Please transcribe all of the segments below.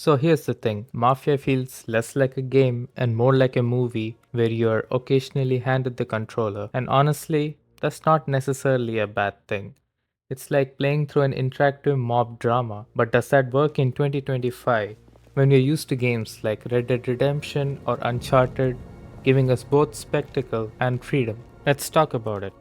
So here's the thing, Mafia feels less like a game and more like a movie where you're occasionally handed the controller. And honestly, that's not necessarily a bad thing. It's like playing through an interactive mob drama. But does that work in 2025 when we're used to games like Red Dead Redemption or Uncharted giving us both spectacle and freedom? Let's talk about it.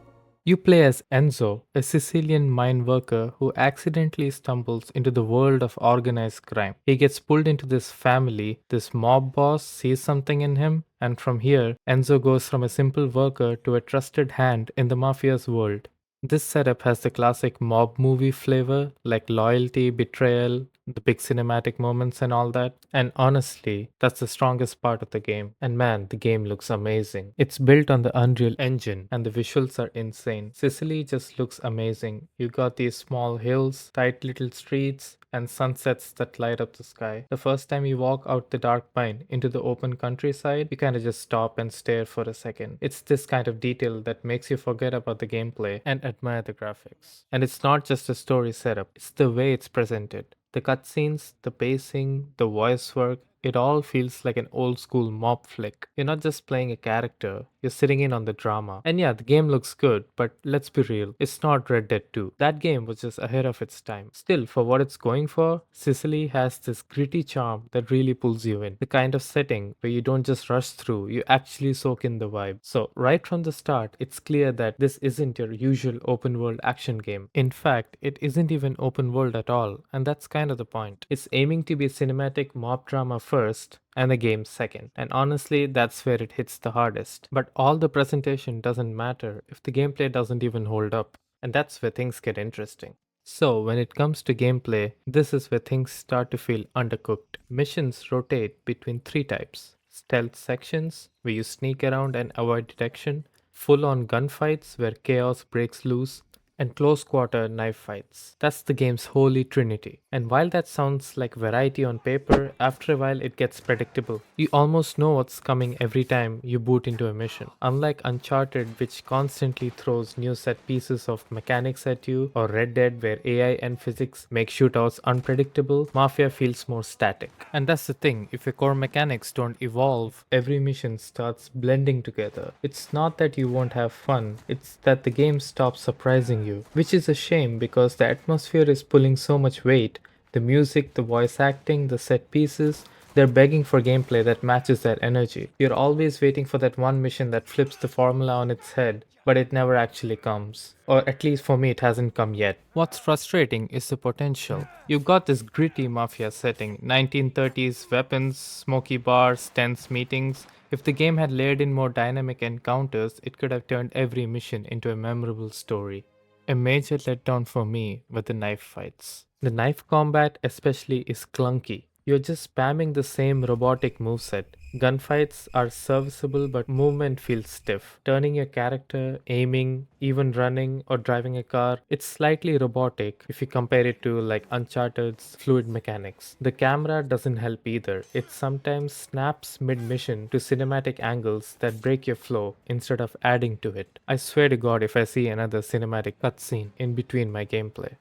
You play as Enzo, a Sicilian mine worker who accidentally stumbles into the world of organized crime. He gets pulled into this family, this mob boss sees something in him, and from here, Enzo goes from a simple worker to a trusted hand in the mafia's world. This setup has the classic mob movie flavor, like loyalty, betrayal, the big cinematic moments, and all that. And honestly, that's the strongest part of the game. And man, the game looks amazing. It's built on the Unreal Engine, and the visuals are insane. Sicily just looks amazing. You got these small hills, tight little streets, and sunsets that light up the sky. The first time you walk out the dark mine into the open countryside, you kind of just stop and stare for a second. It's this kind of detail that makes you forget about the gameplay and admire the graphics. And it's not just a story setup, it's the way it's presented. The cutscenes, the pacing, the voice work, it all feels like an old school mob flick. You're not just playing a character, you're sitting in on the drama. And yeah, the game looks good, but let's be real, it's not Red Dead 2. That game was just ahead of its time. Still, for what it's going for, Sicily has this gritty charm that really pulls you in. The kind of setting where you don't just rush through, you actually soak in the vibe. So, right from the start, it's clear that this isn't your usual open world action game. In fact, it isn't even open world at all, and that's kind of the point. It's aiming to be a cinematic mob drama first, and the game second. And honestly, that's where it hits the hardest. But all the presentation doesn't matter if the gameplay doesn't even hold up. And that's where things get interesting. So, when it comes to gameplay, this is where things start to feel undercooked. Missions rotate between three types: stealth sections, where you sneak around and avoid detection, full on gunfights, where chaos breaks loose, and close quarter knife fights. That's the game's holy trinity. And while that sounds like variety on paper, after a while it gets predictable. You almost know what's coming every time you boot into a mission. Unlike Uncharted, which constantly throws new set pieces of mechanics at you, or Red Dead, where AI and physics make shootouts unpredictable, Mafia feels more static. And that's the thing, if your core mechanics don't evolve, every mission starts blending together. It's not that you won't have fun, it's that the game stops surprising you, which is a shame because the atmosphere is pulling so much weight. The music, the voice acting, the set pieces, they're begging for gameplay that matches that energy. You're always waiting for that one mission that flips the formula on its head, but it never actually comes. Or at least for me, it hasn't come yet. What's frustrating is the potential. You've got this gritty mafia setting, 1930s weapons, smoky bars, tense meetings. If the game had layered in more dynamic encounters, it could have turned every mission into a memorable story. A major letdown for me were the knife fights. The knife combat, especially, is clunky. You're just spamming the same robotic moveset. Gunfights are serviceable, but movement feels stiff. Turning your character, aiming, even running or driving a car, it's slightly robotic if you compare it to like Uncharted's fluid mechanics. The camera doesn't help either. It sometimes snaps mid-mission to cinematic angles that break your flow instead of adding to it. I swear to God if I see another cinematic cutscene in between my gameplay.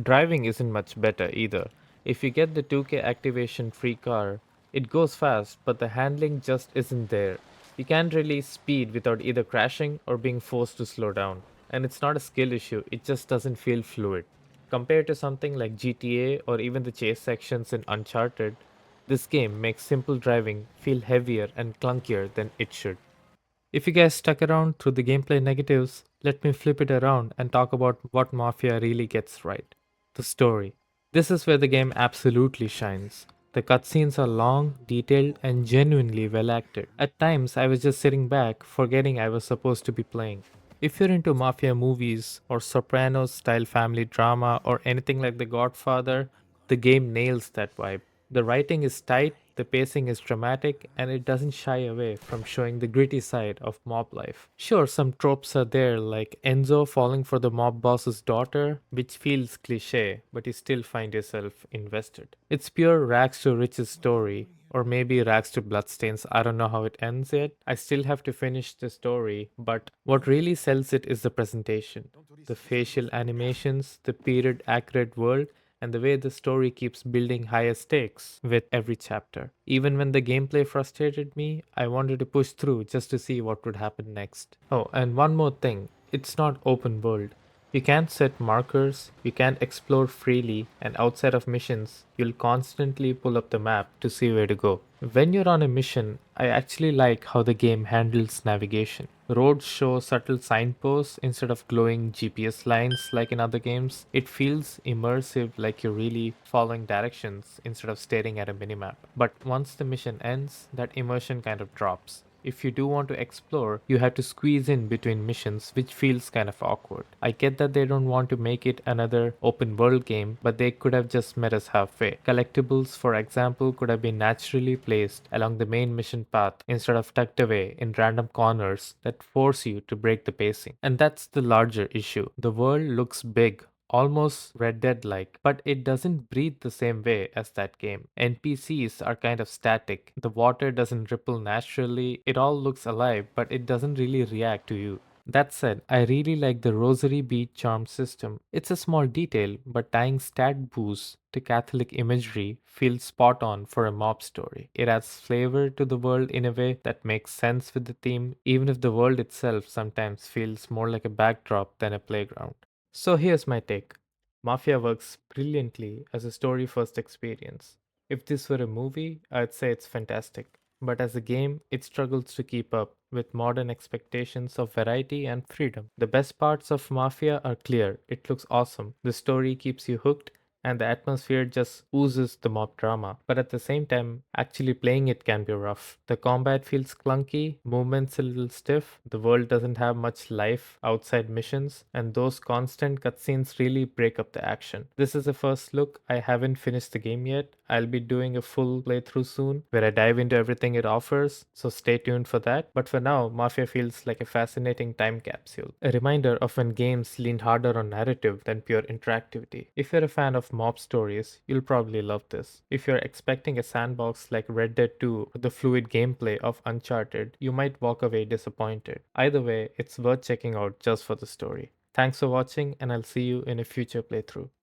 Driving isn't much better either. If you get the 2K activation free car, it goes fast, but the handling just isn't there. You can't really speed without either crashing or being forced to slow down. And it's not a skill issue, it just doesn't feel fluid. Compared to something like GTA or even the chase sections in Uncharted, this game makes simple driving feel heavier and clunkier than it should. If you guys stuck around through the gameplay negatives, let me flip it around and talk about what Mafia really gets right: the story. This is where the game absolutely shines. The cutscenes are long, detailed, and genuinely well acted. At times, I was just sitting back, forgetting I was supposed to be playing. If you're into Mafia movies, or Sopranos style family drama, or anything like The Godfather, the game nails that vibe. The writing is tight, the pacing is dramatic, and it doesn't shy away from showing the gritty side of mob life. Sure, some tropes are there, like Enzo falling for the mob boss's daughter, which feels cliche, but you still find yourself invested. It's pure rags to riches story, or maybe rags to bloodstains. I don't know how it ends yet. I still have to finish the story, but what really sells it is the presentation. The facial animations, the period accurate world, and the way the story keeps building higher stakes with every chapter. Even when the gameplay frustrated me, I wanted to push through just to see what would happen next. Oh, and one more thing, it's not open world. You can't set markers, you can't explore freely, and outside of missions, you'll constantly pull up the map to see where to go. When you're on a mission, I actually like how the game handles navigation. Roads show subtle signposts instead of glowing GPS lines like in other games. It feels immersive, like you're really following directions instead of staring at a minimap. But once the mission ends, that immersion kind of drops. If you do want to explore, you have to squeeze in between missions, which feels kind of awkward. I get that they don't want to make it another open world game, but they could have just met us halfway. Collectibles, for example, could have been naturally placed along the main mission path instead of tucked away in random corners that force you to break the pacing. And that's the larger issue. The world looks big, almost Red Dead like, but it doesn't breathe the same way as that game. NPCs are kind of static. The water doesn't ripple naturally. It all looks alive, but it doesn't really react to you. That said, I really like the rosary bead charm system. It's a small detail, but tying stat boosts to Catholic imagery feels spot on for a mob story. It adds flavor to the world in a way that makes sense with the theme, even if the world itself sometimes feels more like a backdrop than a playground. So here's my take. Mafia works brilliantly as a story first experience. If this were a movie, I'd say it's fantastic. But as a game, it struggles to keep up with modern expectations of variety and freedom. The best parts of Mafia are clear, it looks awesome, the story keeps you hooked, and the atmosphere just oozes the mob drama. But at the same time, actually playing it can be rough. The combat feels clunky, movements a little stiff, the world doesn't have much life outside missions, and those constant cutscenes really break up the action. This is a first look. I haven't finished the game yet. I'll be doing a full playthrough soon where I dive into everything it offers, so stay tuned for that. But for now, Mafia feels like a fascinating time capsule. A reminder of when games leaned harder on narrative than pure interactivity. If you're a fan of mob stories, you'll probably love this. If you're expecting a sandbox like Red Dead 2 or the fluid gameplay of Uncharted, you might walk away disappointed. Either way, it's worth checking out just for the story. Thanks for watching, and I'll see you in a future playthrough.